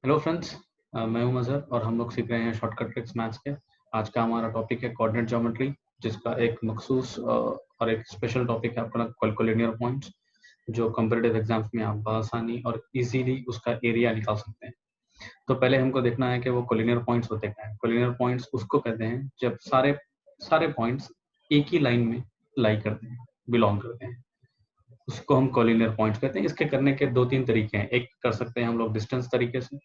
Hello friends, मैं हूं मजहर और हम लोग सीख रहे हैं शॉर्टकट ट्रिक्स मैथ्स के। आज का हमारा टॉपिक है कोऑर्डिनेट ज्योमेट्री, जिसका एक मखसूस और एक स्पेशल टॉपिक है अपना कोलिनियर पॉइंट्स, जो कंपैरेटिव एग्जाम्स में आप बआसानी और इजीली उसका एरिया निकाल सकते हैं। तो पहले हमको देखना है कि वो कोलिनियर पॉइंट्स होते क्या हैं। कोलिनियर पॉइंट्स उसको कहते हैं जब सारे सारे पॉइंट्स एक ही लाइन में लाई करते हैं, बिलोंग करते हैं, उसको हम कोलिनियर पॉइंट्स कहते हैं। इसके करने के दो तीन तरीके हैं। एक कर सकते हैं हम लोग डिस्टेंस तरीके से,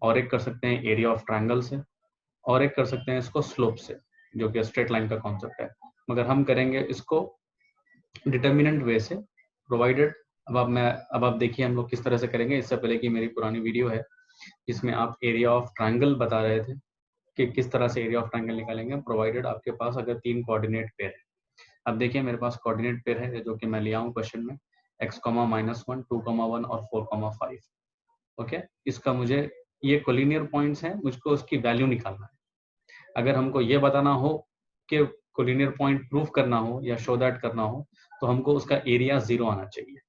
और एक कर सकते हैं एरिया ऑफ ट्रायंगल से, और एक कर सकते हैं इसको स्लोप से, जो कि स्ट्रेट लाइन का कॉन्सेप्ट है। मगर हम करेंगे इसको डिटर्मिनेंट वे से, प्रोवाइडेड। अब आप देखिए हम लोग किस तरह से करेंगे। इससे पहले की मेरी पुरानी वीडियो है जिसमें आप एरिया ऑफ ट्रायंगल बता रहे थे कि किस तरह से एरिया ऑफ ट्रायंगल निकालेंगे, प्रोवाइडेड आपके पास अगर तीन कोऑर्डिनेट पेयर है। अब देखिए मेरे पास कोऑर्डिनेट पेयर है जो कि मैं लिया हूँ क्वेश्चन में, x,-1, 2,1 और 4,5। ओके, इसका मुझे ये कोलिनियर पॉइंट्स हैं, मुझको उसकी वैल्यू निकालना है। अगर हमको ये बताना हो कि कोलिनियर पॉइंट प्रूफ करना हो या शो दैट करना हो, तो हमको उसका एरिया 0 आना चाहिए।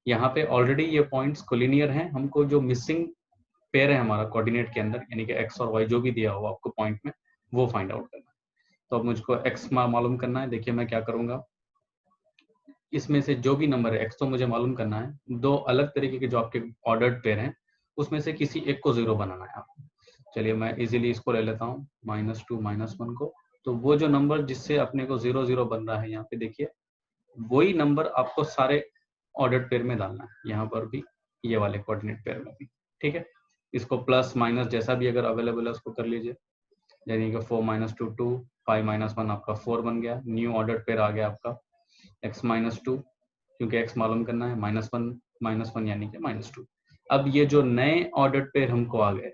यहाँ पे ऑलरेडी ये पॉइंट्स कोलिनियर हैं, हमको जो मिसिंग पेयर है हमारा कोऑर्डिनेट के अंदर, यानी कि x और y जो भी दिया हो आपको पॉइंट में, वो फाइंड आउट करना है। तो अब मुझको x मालूम करना है। देखिए मैं क्या करूंगा, इसमें से जो भी नंबर है x तो मुझे मालूम करना है, दो अलग तरीके के जो आपके ऑर्डर्ड पेयर हैं उसमें से किसी एक को 0 बनाना है आपको। चलिए मैं इजीली इसको ले लेता हूँ, -2 -1 को। तो वो जो नंबर जिससे अपने को 0 0 बन रहा है, यहाँ पे देखिए वही नंबर आपको सारे ऑर्डर्ड पेयर में डालना है, यहाँ पर भी, ये वाले कोऑर्डिनेट पेयर में भी। ठीक है, इसको प्लस माइनस जैसा भी अगर अवेलेबल है उसको कर लीजिए। यानी कि 4 - 2 2, 5 - 1 आपका 4 बन गया। न्यू ऑर्डर्ड पेयर आ गया आपका x-2, क्योंकि x मालूम करना है, -1 यानी कि -2। अब ये जो नए ऑर्डर्ड पेयर हमको आ गए,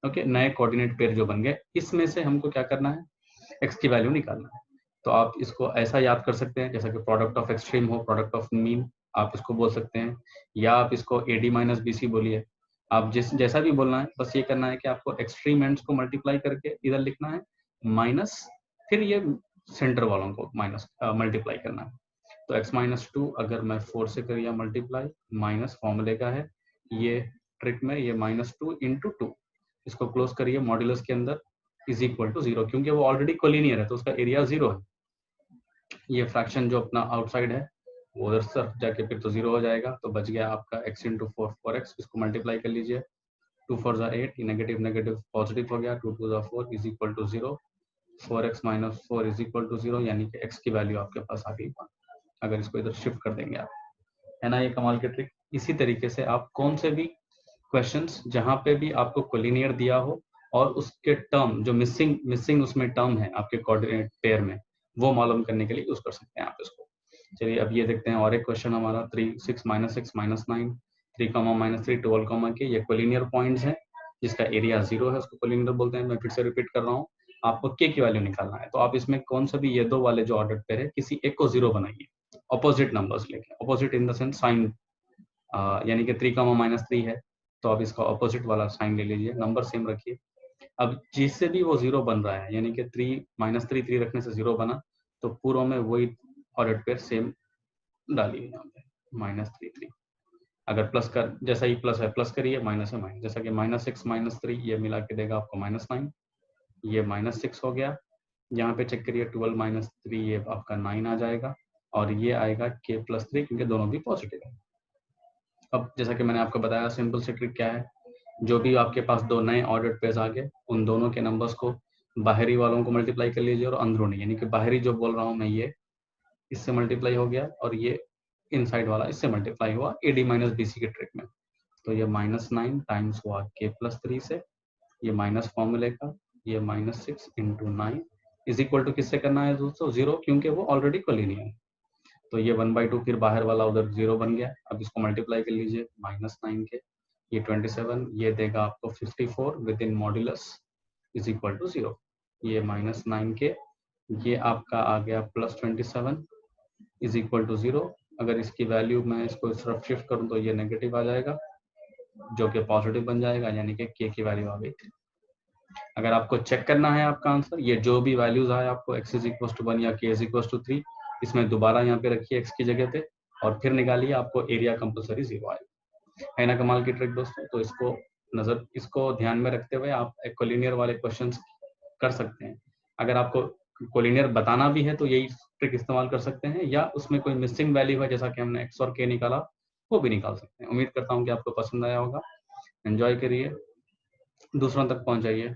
ओके, नए कोऑर्डिनेट पेयर जो बन गए, इसमें से हमको क्या करना है, x की वैल्यू निकालना है। तो आप इसको ऐसा याद कर सकते हैं जैसा कि प्रोडक्ट ऑफ एक्सट्रीम हो, प्रोडक्ट ऑफ मीन आप इसको बोल सकते हैं, या आप इसको AD - BC बोलिए। आप जैसा भी बोलना है, बस ये करना है कि आपको एक्सट्रीम एंड्स को मल्टीप्लाई करके इधर लिखना है, माइनस, फिर ये सेंटर वालों को माइनस मल्टीप्लाई करना है। तो x-2 अगर मैं 4 से करिए मल्टीप्लाई, माइनस फॉर्मूले का है ये, ट्रिक में ये -2 × 2, इसको क्लोज करिए मॉड्यूलस के अंदर, इज इक्वल टू 0, क्योंकि वो ऑलरेडी कोलिनियर है तो उसका एरिया 0 है। ये फ्रैक्शन जो अपना आउटसाइड है वो उधर तरफ जाके फिर तो 0 हो जाएगा। तो बच गया आपका x × 4 4x, इसको मल्टीप्लाई कर लीजिए, 2 4 8, नेगेटिव नेगेटिव पॉजिटिव हो गया, 2 2 4 is equal to 0, 4x - 4 is equal to 0, यानी कि x की वैल्यू आपके पास आ गई 1। अगर इसको इधर शिफ्ट कर देंगे आप, है ना, ये कमाल की ट्रिक। इसी तरीके से आप कौन से भी क्वेश्चंस जहां पे भी आपको कोलिनियर दिया हो और उसके टर्म जो मिसिंग उसमें टर्म है आपके कोऑर्डिनेट पेयर में, वो मालूम करने के लिए यूज कर सकते हैं आप इसको। चलिए अब ये देखते हैं और एक क्वेश्चन हमारा, 3 6 - 6 - 9, 3, -3 12, के ये कोलिनियर पॉइंट्स हैं जिसका एरिया 0 है, उसको कोलिनियर बोलते हैं। मैं फिर से रिपीट कर रहा हूँ, आपको k की वैल्यू निकालना है। तो आप इसमें कौन सा भी ये दो वाले जो ऑर्डर पेयर है, किसी एक को 0 बनाइए, ऑपोजिट नंबर्स लेके, opposite in the sense sign, यानी कि 3, -3 है तो आप इसका ऑपोजिट वाला साइन ले लीजिए, नंबर सेम रखिए। अब जिससे भी वो 0 बन रहा है, यानी कि 3 -3 3 रखने से 0 बना, तो पूर्व में वही ऑर्डर पेयर सेम डालिए यहाँ पे, -3 3। अगर प्लस कर, जैसा ही प्लस है प्लस करिए, माइनस है माइनस, जैसा कि -6 - 3 ये मिला के देगा आपको -9, ये -6 हो गया। यहाँ पे चेक करिए, 12 - 3 ये आपका 9 आ जाएगा, और ये आएगा k+3, क्योंकि दोनों भी पॉजिटिव है। अब जैसा कि मैंने आपको बताया, सिंपल सी ट्रिक क्या है, जो भी आपके पास दो नए ऑर्डर्ड पेयर्स आ गए, उन दोनों के नंबर्स को बाहरी वालों को मल्टीप्लाई कर लीजिए, और अंदरूनी, यानी कि बाहरी जो बोल रहा हूँ मैं, ये इससे मल्टीप्लाई हो गया, और ये इनसाइड वाला इससे मल्टीप्लाई हुआ AD - BC के ट्रिक में। तो ये -9 टाइम्स हुआ k+3 से, ये माइनस फॉर्मूले का, ये -6 × 9 इज इक्वल टू किससे करना है दोस्तों, 0, क्योंकि वो ऑलरेडी कोलिनियर है। तो ये 1/2, फिर बाहर वाला उधर 0 बन गया। अब इसको मल्टीप्लाई कर लीजिए, -9 के, ये 27, ये देगा आपको 54 within modulus is equal to 0। ये -9 के, ये आपका आ गया +27 इज इक्वल टू 0। अगर इसकी वैल्यू मैं इसको इस तरफ शिफ्ट करूं तो ये नेगेटिव आ जाएगा, जो कि पॉजिटिव बन जाएगा, यानी कि k की वैल्यू आ गई 3। अगर आपको चेक करना है आपका आंसर, ये जो भी वैल्यूज आए आपको, x = 1 या k = 3, इसमें दोबारा यहाँ पे रखिए x की जगह पे, और फिर निकालिए, आपको एरिया कंपलसरी 0 आएगा। है ना कमाल की ट्रिक दोस्तों। तो इसको नजर इसको ध्यान में रखते हुए आप कोलिनियर वाले क्वेश्चंस कर सकते हैं। अगर आपको कोलिनियर बताना भी है तो यही ट्रिक इस्तेमाल कर सकते हैं, या उसमें कोई मिसिंग वैल्यू है जैसा कि हमने x और k निकाला वो भी निकाल सकते हैं। उम्मीद करता हूँ कि आपको पसंद आया होगा। एंजॉय करिए, दूसरों तक पहुंचाइए।